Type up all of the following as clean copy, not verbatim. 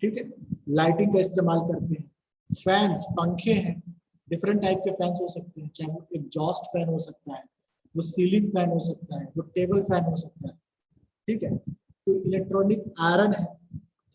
ठीक है। लाइटिंग का इस्तेमाल करते हैं, फैंस, पंखे हैं, डिफरेंट टाइप के फैंस हो सकते हैं, चाहे वो एग्जॉस्ट फैन हो सकता है, वो सीलिंग फैन हो सकता है, वो टेबल फैन हो सकता है, ठीक है। कोई इलेक्ट्रॉनिक आयरन है,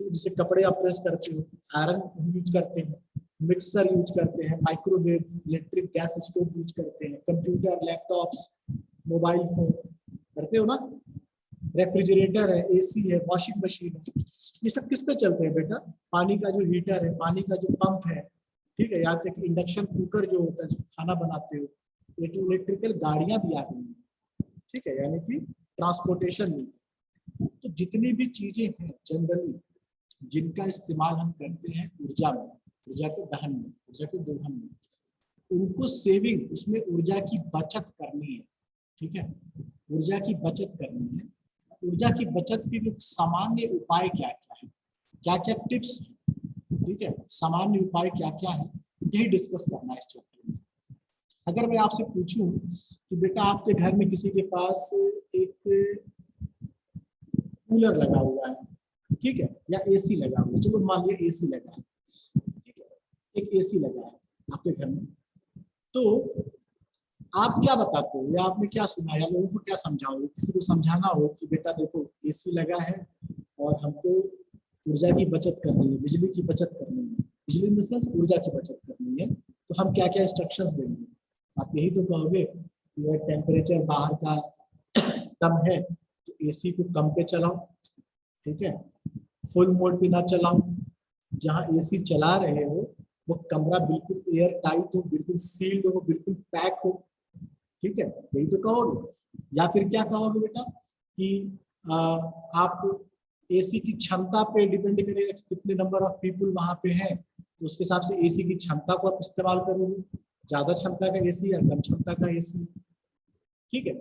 जिससे कपड़े आप प्रेस करते हो, आयरन यूज करते हैं, मिक्सर यूज करते हैं, microwave, electric gas stove use करते हैं, कंप्यूटर, लैपटॉप्स, मोबाइल फोन करते हो ना, रेफ्रिजरेटर है, एसी है, वॉशिंग मशीन है, ये सब किस पे चलते हैं बेटा? पानी का जो हीटर है, पानी का जो पंप है, ठीक है, यहाँ तक इंडक्शन कुकर जो होता है, खाना बनाते हो, इलेक्ट्रिकल गाड़ियां भी आ गई हैं, ठीक है, यानी कि ट्रांसपोर्टेशन में। तो जितनी भी चीजें हैं जनरली जिनका इस्तेमाल हम करते हैं ऊर्जा में, ऊर्जा के दहन में, ऊर्जा के दोहन में, उनको सेविंग, उसमें ऊर्जा की बचत करनी है, ठीक है, ऊर्जा की बचत करनी है। ऊर्जा की बचत के लिए सामान्य उपाय क्या क्या है, क्या क्या टिप्स, ठीक है, सामान्य उपाय क्या क्या है, यही डिस्कस करना है इस चैप्टर में। अगर मैं आपसे पूछूं कि बेटा आपके घर में किसी के पास एक कूलर लगा हुआ है, ठीक है, या एसी लगा हुआ है, चलो मान लिया एसी लगा है, ठीक है, एक एसी लगा है आपके घर में, तो आप क्या बताते हो, या आपने क्या सुना, या लोगों को क्या समझाओगे? किसी को समझाना हो कि बेटा देखो एसी लगा है और हमको ऊर्जा की बचत करनी है, बिजली की बचत करनी है, बिजली में से ऊर्जा की बचत करनी है, तो हम क्या क्या इंस्ट्रक्शंस देंगे? आप यही तो कहोगे कि टेम्परेचर बाहर का कम है तो एसी को कम पे चलाओ, ठीक है, फुल मोड पे ना चलाओ, जहाँ एसी चला रहे हो वो कमरा बिल्कुल एयर टाइट हो, बिल्कुल सील्ड हो, बिल्कुल पैक हो, ठीक है, यही तो कहोगे। या फिर क्या कहोगे बेटा कि आप एसी की क्षमता पे डिपेंड करेगा कि कितने नंबर ऑफ पीपल वहां पे हैं, तो उसके हिसाब से एसी की क्षमता को आप इस्तेमाल करोगे, ज्यादा क्षमता का एसी या कम क्षमता का एसी, ठीक है।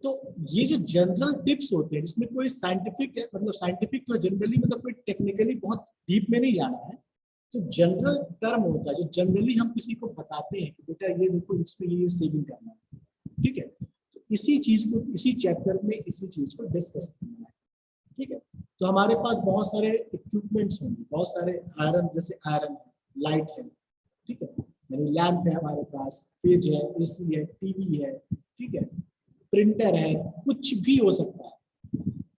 तो ये जो जनरल टिप्स होते हैं, इसमें कोई साइंटिफिक, मतलब साइंटिफिक तो जनरली, मतलब कोई टेक्निकली बहुत डीप में नहीं जाना है, तो जनरल टर्म होता है जो जनरली हम किसी को बताते हैं कि बेटा ये देखो इसमें ये सेविंग करना है, ठीक है। तो इसी चीज को, इसी चैप्टर में इसी चीज को डिस्कस करना है, ठीक है। तो हमारे पास बहुत सारे इक्विपमेंट्स होंगे, बहुत सारे आयरन, जैसे आयरन है, लाइट है, ठीक है, यानी लैंप है हमारे पास, फ्रिज है, एसी है, टीवी है, ठीक है, प्रिंटर है, कुछ भी हो सकता है।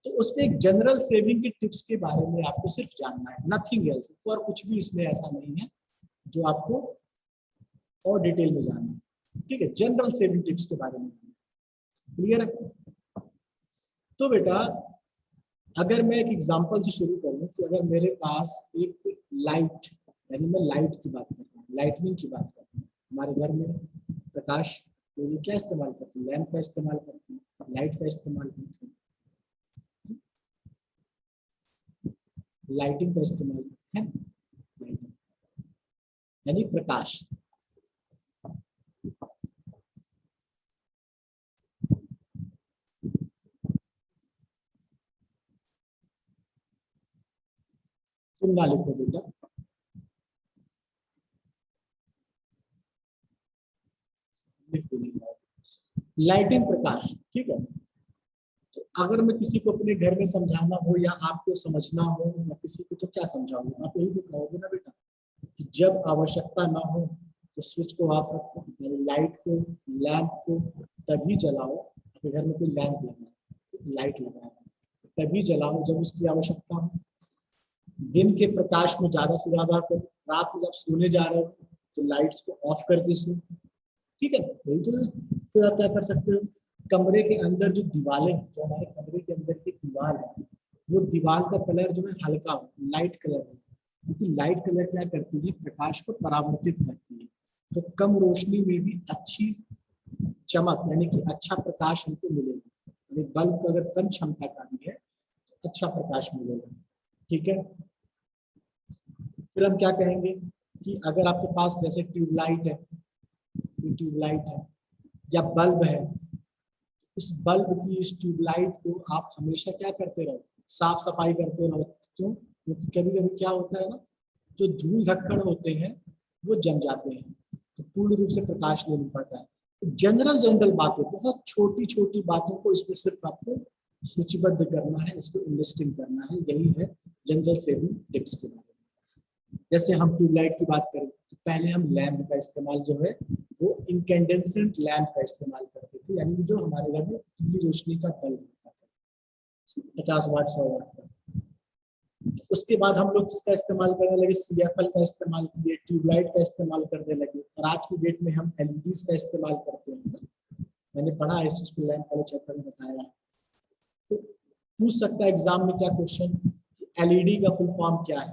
तो उसमें एक जनरल सेविंग के टिप्स के बारे में आपको सिर्फ जानना है, नथिंग एल्स, तो और कुछ भी इसमें ऐसा नहीं है जो आपको और डिटेल में जानना है, ठीक है, जनरल सेविंग टिप्स के बारे में। क्लियर है? तो बेटा अगर मैं एक एग्जांपल से शुरू करूं कि अगर मेरे पास एक लाइट, यानी मैं लाइट की बात करता हूँ, लाइटनिंग की बात करता हूँ, हमारे घर में प्रकाश के लिए क्या इस्तेमाल करते हैं? लैंप का इस्तेमाल करते हैं, लाइट का इस्तेमाल करते हैं, लाइटिंग का इस्तेमाल करते हैं, यानी प्रकाश। तुम ना लिखो बेटा, लाइटिंग प्रकाश, ठीक है। तो अगर मैं किसी को अपने घर में समझाना हो या आपको समझना हो या किसी को, तो क्या समझाऊंगा? आप यही तो कहोगे ना बेटा कि जब आवश्यकता ना हो तो स्विच को ऑफ रखो, यानी लाइट को, लैंप को तभी जलाओ, आपके घर में कोई लैंप लगा है, लाइट लगा है, तभी जलाओ जब उसकी आवश्यकता हो। दिन के प्रकाश में ज्यादा से ज्यादा करो, रात में जब सोने जा रहे हो तो लाइट्स को ऑफ करके सो, ठीक है, वही तो है। फिर आप क्या कर सकते हो, कमरे के अंदर जो दीवारें हैं, जो हमारे कमरे के अंदर की दीवार है, वो दीवार का कलर जो है हल्का हो, लाइट कलर हो, क्योंकि लाइट कलर क्या करती है, प्रकाश को परावर्तित करती है, तो कम रोशनी में भी अच्छी चमक, यानी कि अच्छा प्रकाश हमको मिलेगा, यानी बल्ब अगर कम क्षमता का भी है तो अच्छा प्रकाश मिलेगा, ठीक है। फिर हम क्या कहेंगे कि अगर आपके पास जैसे ट्यूबलाइट है, ट्यूबलाइट है या बल्ब है, इस बल्ब की, इस ट्यूबलाइट को आप हमेशा क्या करते रहो, साफ सफाई करते रहो। क्यों? क्योंकि कभी कभी क्या होता है ना, जो धूल धक्कड़ होते हैं वो जम जाते हैं, तो पूर्ण रूप से प्रकाश नहीं मिल पाता है। तो जनरल बातें, बहुत छोटी छोटी बातों को इसमें सिर्फ आपको सूचीबद्ध करना है, इसको इन्वेस्टिंग करना है, यही है जनरल सेविंग टिप्स के बारे में। जैसे हम ट्यूबलाइट की बात करें तो पहले हम लैंप का इस्तेमाल जो है वो इनकैंडेसेंट लैंप का इस्तेमाल करते थे, यानी जो हमारे घर में पीली रोशनी का बल्ब होता था 50 वाट 100 वाट का। उसके बाद हम लोग इसका इस्तेमाल करने लगे, CFL का इस्तेमाल किए, ट्यूबलाइट का इस्तेमाल करने लगे, और आज की डेट में हम LEDs का इस्तेमाल करते हैं। मैंने पढ़ा है इस चीज को, लैंप वाले चैप्टर में बताया। तो पूछ सकता है एग्जाम में क्या क्वेश्चन, LED का फुल फॉर्म क्या है।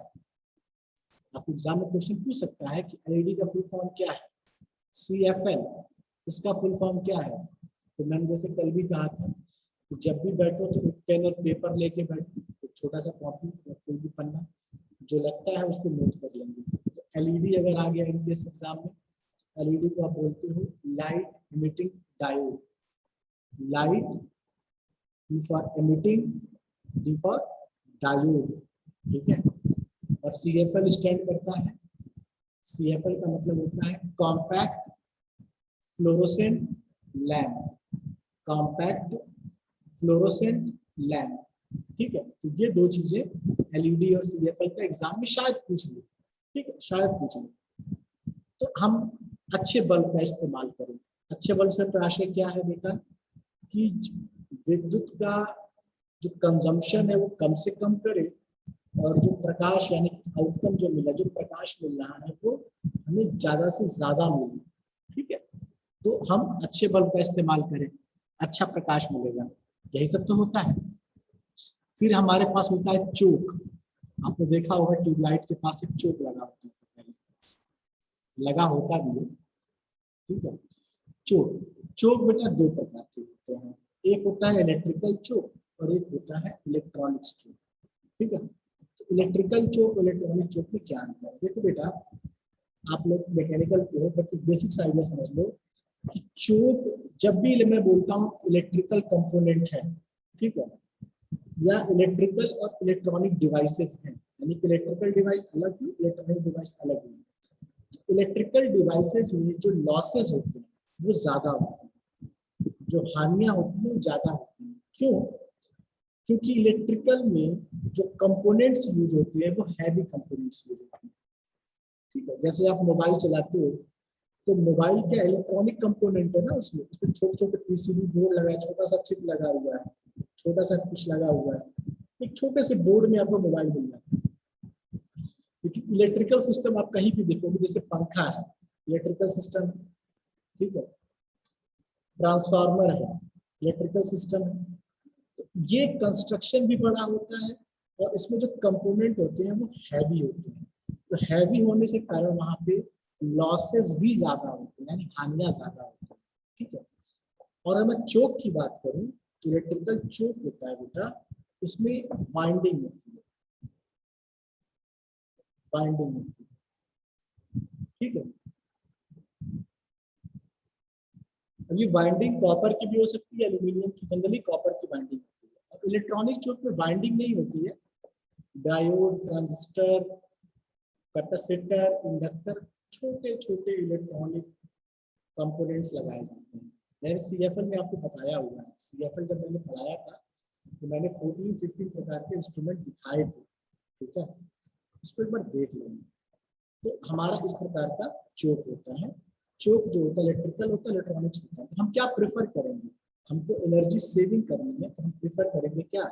आपको एग्जाम में क्वेश्चन पूछ सकता है कि LED का फुल फॉर्म क्या है। CFL इसका फुल फॉर्म क्या है। तो मैंने जैसे कल भी कहा था कि जब भी बैठो तो एक पेन और पेपर लेके बैठो, एक छोटा सा कॉपी या कोई भी पन्ना, जो लगता है उसको नोट कर लेंगे। तो LED अगर आ गया इनके एग्जाम में, LED को आप बोलते हो light emitting diode. Light D for emitting, D for diode, ठीक है। और CFL स्टैंड करता है, CFL का मतलब होता है compact fluorescent lamp, compact fluorescent lamp, ठीक है। तो ये दो चीजें LED और CFL का एग्जाम में शायद पूछ ले, ठीक है, शायद पूछ ले। तो हम अच्छे बल्ब का इस्तेमाल करें। अच्छे बल्ब से आशय क्या है बेटा कि विद्युत का जो कंजम्पशन है वो कम से कम करे, और जो प्रकाश यानी आउटकम जो मिला, जो प्रकाश मिल रहा है वो हमें ज्यादा से ज्यादा मिले, ठीक है। तो हम अच्छे बल्ब का इस्तेमाल करें, अच्छा प्रकाश मिलेगा, यही सब तो होता है। फिर हमारे पास होता है चोक। आपने देखा होगा ट्यूबलाइट के पास एक चोक लगा होता है, पहले लगा होता भी है, ठीक है। चोक बेटा दो प्रकार के होते हैं, एक होता है इलेक्ट्रिकल चोक और एक होता है इलेक्ट्रॉनिक्स चोक, ठीक है। तो इलेक्ट्रिकल चोक इलेक्ट्रॉनिक चोक में क्या अंतर है। देखो बेटा, आप लोग मैकेनिकल पे हो बट बेसिक आइडिया समझ लो कि चोक जब भी मैं बोलता हूँ इलेक्ट्रिकल कंपोनेंट है, ठीक है, या इलेक्ट्रिकल और इलेक्ट्रॉनिक डिवाइसेस हैं, यानी कि इलेक्ट्रिकल डिवाइस अलग है, इलेक्ट्रॉनिक डिवाइस अलग है। इलेक्ट्रिकल डिवाइसेस में जो लॉसेस होते हैं वो ज्यादा होते हैं, जो हानियां होती हैं वो ज्यादा होती हैं। क्यों? क्योंकि इलेक्ट्रिकल में जो कंपोनेंट्स यूज होते हैं वो हैवी कंपोनेंट्स यूज होते हैं, ठीक है। जैसे आप मोबाइल चलाते हो तो मोबाइल क्या इलेक्ट्रॉनिक कंपोनेंट है ना, उसमें छोटे छोटे PCB बोर्ड लगा है, छोटा सा चिप लगा हुआ है, छोटा सा कुछ लगा हुआ है, एक छोटे से बोर्ड में आपको मोबाइल मिल जाता है। लेकिन इलेक्ट्रिकल सिस्टम आप कहीं भी देखोगे, जैसे पंखा है इलेक्ट्रिकल सिस्टम, ठीक है, ट्रांसफार्मर है इलेक्ट्रिकल सिस्टम है। तो ये कंस्ट्रक्शन भी बड़ा होता है और इसमें जो कंपोनेंट होते हैं वो हैवी होते हैं। तो हैवी होने से कारण वहां पे लॉसेस भी ज्यादा होते हैं, यानी हानियां ज्यादा होती हैं, ठीक है। और अगर मैं चोक की बात करूं, जो इलेक्ट्रिकल चोक होता है बेटा, उसमें वाइंडिंग होती है, वाइंडिंग होती है, ठीक है। अब ये बाइंडिंग कॉपर की भी हो सकती है, एल्यूमिनियम की, जनरली कॉपर की बाइंडिंग होती है। और इलेक्ट्रॉनिक चोक में बाइंडिंग नहीं होती है, डायोड, ट्रांजिस्टर, कैपेसिटर, इंडक्टर, छोटे छोटे इलेक्ट्रॉनिक कंपोनेंट्स लगाए जाते हैं। मैंने CFL में आपको बताया हुआ है, CFL जब मैंने पढ़ाया था तो मैंने 14-15 प्रकार के इंस्ट्रूमेंट दिखाए थे, ठीक है, उसको एक बार देख लेंगे। तो हमारा इस प्रकार का चोक होता है। चोक जो होता है इलेक्ट्रिकल होता है, इलेक्ट्रॉनिक्स होता है। तो हम क्या प्रेफर करेंगे, हमको एनर्जी सेविंग करनी है तो हम प्रेफर करेंगे क्या,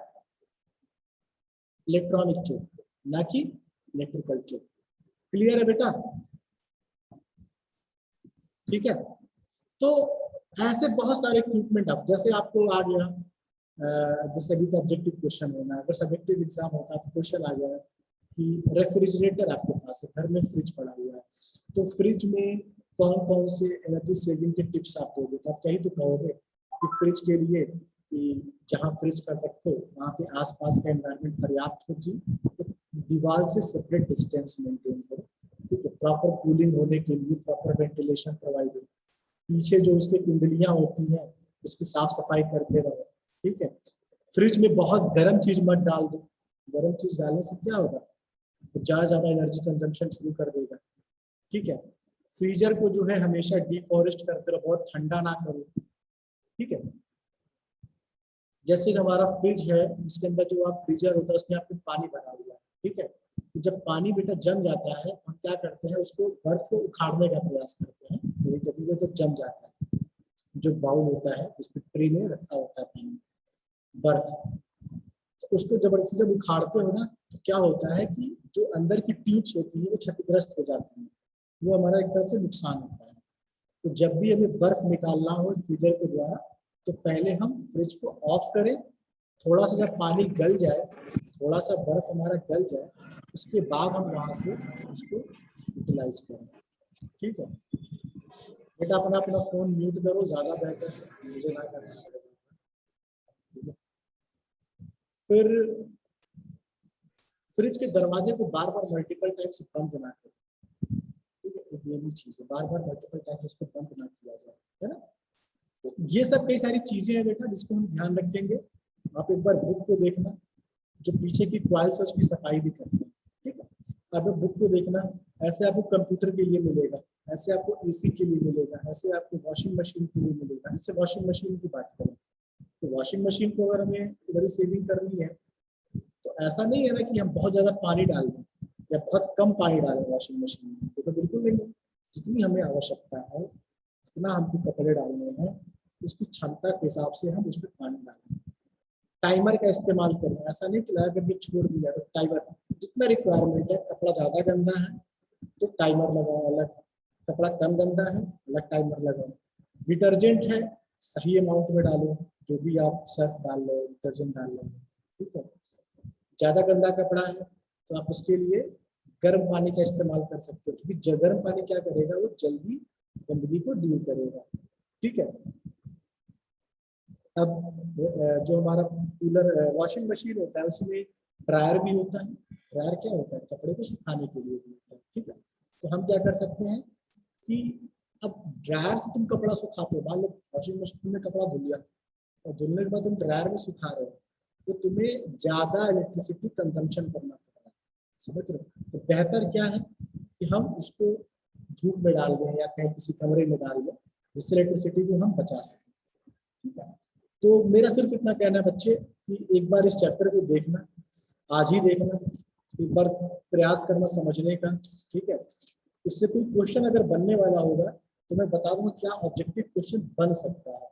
इलेक्ट्रॉनिक चोक, ना कि इलेक्ट्रिकल चोक। क्लियर है बेटा, ठीक है। तो ऐसे बहुत सारे इक्विपमेंट, अब जैसे आपको आ गया जैसे अभी का ऑब्जेक्टिव क्वेश्चन होना है, अगर सब्जेक्टिव एग्जाम होता है तो क्वेश्चन आ गया कि रेफ्रिजरेटर आपके पास है, घर में फ्रिज पड़ा हुआ है, तो फ्रिज में कौन कौन से एनर्जी सेविंग के टिप्स आप दोगे। तो आप कहीं तो कहोगे कि फ्रिज के लिए कि जहाँ फ्रिज का रखो वहाँ पे आसपास का एनवायरनमेंट पर्याप्त हो जी, तो दीवार से सेपरेट डिस्टेंस मेंटेन करो, ठीक है, प्रॉपर कूलिंग होने के लिए प्रॉपर वेंटिलेशन प्रोवाइड हो, पीछे जो उसकी कुंडलियां होती हैं उसकी साफ सफाई करते रहो, ठीक है। फ्रिज में बहुत गर्म चीज मत डाल दो, गर्म चीज डालने से क्या होगा, तो ज्यादा एनर्जी कंजम्पशन शुरू कर देगा, ठीक है। फ्रीजर को जो है हमेशा डिफॉरेस्ट करते रहो, बहुत ठंडा ना करो, ठीक है। जैसे हमारा फ्रिज है उसके अंदर जो आप फ्रीजर होता है उसमें आपने पानी भरा हुआ है, ठीक है। तो जब पानी बेटा जम जाता है हम क्या करते हैं, उसको बर्फ को उखाड़ने का प्रयास करते हैं, तो कभी वो तो जम जाता है। जो बाउल होता है उसमें ट्रे में रखा होता है पानी, बर्फ, तो उसको जबरदस्ती जब उखाड़ते हो ना तो क्या होता है कि जो अंदर की ट्यूब्स होती है वो क्षतिग्रस्त हो जाती है, वो हमारा एक तरह से नुकसान होता है। तो जब भी हमें बर्फ निकालना हो फ्रीजर के द्वारा तो पहले हम फ्रिज को ऑफ करें, थोड़ा सा जब पानी गल जाए, थोड़ा सा बर्फ हमारा गल जाए, उसके बाद हम वहां से उसको यूटिलाइज करें। ठीक है बेटा, अपना अपना फोन म्यूट करो, ज्यादा बेहतर है, मुझे ना करना पड़ेगा। फिर फ्रिज के दरवाजे को बार बार मल्टीपल टाइम से बंद ना करें, ठीक है, ये भी चीज है, बार बार मल्टीपल टाइम उसको बंद ना किया जाए, है ना। तो ये सब कई सारी चीजें हैं बेटा जिसको हम ध्यान रखेंगे। आप एक बार बुक को देखना, जो पीछे की क्वाइल्स है उसकी सफाई भी करना, ठीक है। अब बुक को देखना, ऐसे आपको कंप्यूटर के लिए मिलेगा, ऐसे आपको एसी के लिए मिलेगा, ऐसे आपको वॉशिंग मशीन के लिए मिलेगा। इससे वॉशिंग मशीन की बात करें तो वॉशिंग मशीन को अगर हमें इधर सेविंग करनी है तो ऐसा नहीं है ना कि हम बहुत ज्यादा पानी डाल दें या बहुत कम पानी डालें वॉशिंग मशीन में, तो बिल्कुल नहीं। जितनी हमें आवश्यकता है, जितना हमको कपड़े डालने हैं, उसकी क्षमता के हिसाब से हम उसमें पानी डालें। टाइमर का इस्तेमाल करें, ऐसा नहीं कि लगा करके छोड़ दिया, तो टाइमर जितना रिक्वायरमेंट है। कपड़ा ज्यादा गंदा है तो टाइमर लगाओ अलग, कपड़ा कम गंदा है अलग टाइमर लगाओ। डिटर्जेंट है सही अमाउंट में डालो, जो भी आप सर्फ डाल लो, डिटर्जेंट डाल लो, ठीक है। ज्यादा गंदा कपड़ा है तो आप उसके लिए गर्म पानी का इस्तेमाल कर सकते हो, क्योंकि गर्म पानी क्या करेगा, वो जल्दी गंदगी को दूर करेगा, ठीक है। अब जो हमारा कूलर वॉशिंग मशीन होता है उसमें ड्रायर भी होता है। ड्रायर क्या होता है, कपड़े को सुखाने के लिए भी होता है, ठीक है। तो हम क्या कर सकते हैं कि अब ड्रायर से तुम कपड़ा सुखाते हो, मान लो वॉशिंग मशीन में कपड़ा धुल लिया और धुलने के बाद तुम ड्रायर में सुखा रहे हो, तो तुम्हें ज्यादा इलेक्ट्रिसिटी कंजम्पशन करना पड़ रहा है, समझ रहे हो। तो बेहतर क्या है कि हम उसको धूप में डाल दें या कहीं किसी कमरे में डाल दें, जिससे इलेक्ट्रिसिटी को हम बचा सकें, ठीक है। तो मेरा सिर्फ इतना कहना है बच्चे कि एक बार इस चैप्टर को देखना, आज ही देखना, एक बार प्रयास करना समझने का, ठीक है। इससे कोई क्वेश्चन अगर बनने वाला होगा तो मैं बता दूंगा क्या ऑब्जेक्टिव क्वेश्चन बन सकता है,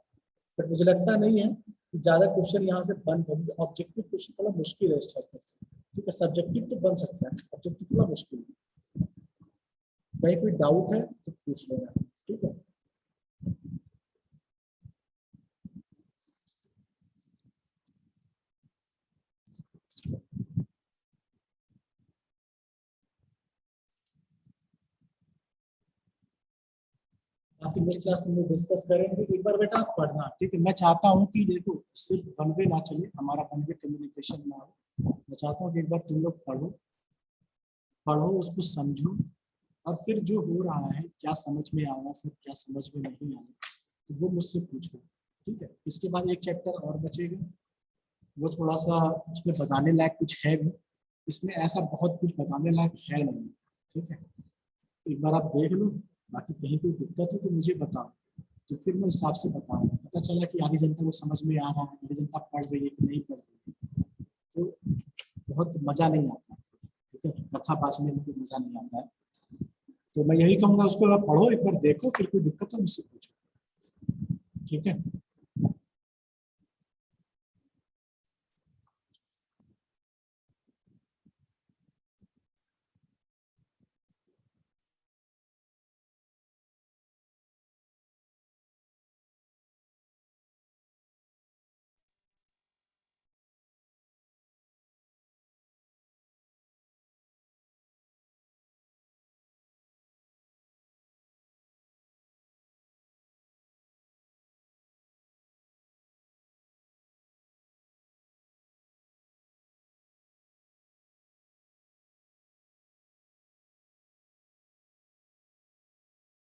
बट मुझे लगता नहीं है कि ज्यादा क्वेश्चन यहाँ से बन पाएंगे। ऑब्जेक्टिव क्वेश्चन थोड़ा मुश्किल है इस चैप्टर से, ठीक है। सब्जेक्टिव तो बन सकता है, ऑब्जेक्टिव थोड़ा मुश्किल है। कहीं कोई डाउट है तो पूछ लेना, ठीक है। बाकी नेक्स्ट क्लास में डिस्कस करेंगे। एक बार बेटा आप पढ़ना, ठीक है। मैं चाहता हूँ कि देखो सिर्फ वन वे ना चले, हमारा वन वे कम्युनिकेशन ना हो। मैं चाहता हूँ कि एक बार तुम लोग पढ़ो, पढ़ो उसको समझो, और फिर जो हो रहा है क्या समझ में आ रहा है सर, क्या समझ में नहीं आ रहा, तो वो मुझसे पूछो, ठीक है। इसके बाद एक चैप्टर और बचेगा, वो थोड़ा सा उसमें बताने लायक कुछ है भी, इसमें ऐसा बहुत कुछ बताने लायक है नहीं, ठीक है। एक बार आप देख लो, बाकी कहीं कोई दिक्कत हो तो मुझे बताओ, तो फिर मैं उस हिसाब से बताऊंगा। पता चला कि आधी जनता को समझ में आ रहा है, आधी जनता पढ़ रही है कि नहीं पढ़ रही है, तो बहुत मजा नहीं आता, ठीक है। कथा बांचने में कोई मजा नहीं आता है। तो मैं यही कहूँगा उसको आप पढ़ो, एक बार देखो, फिर कोई दिक्कत हो मुझसे पूछो, ठीक है।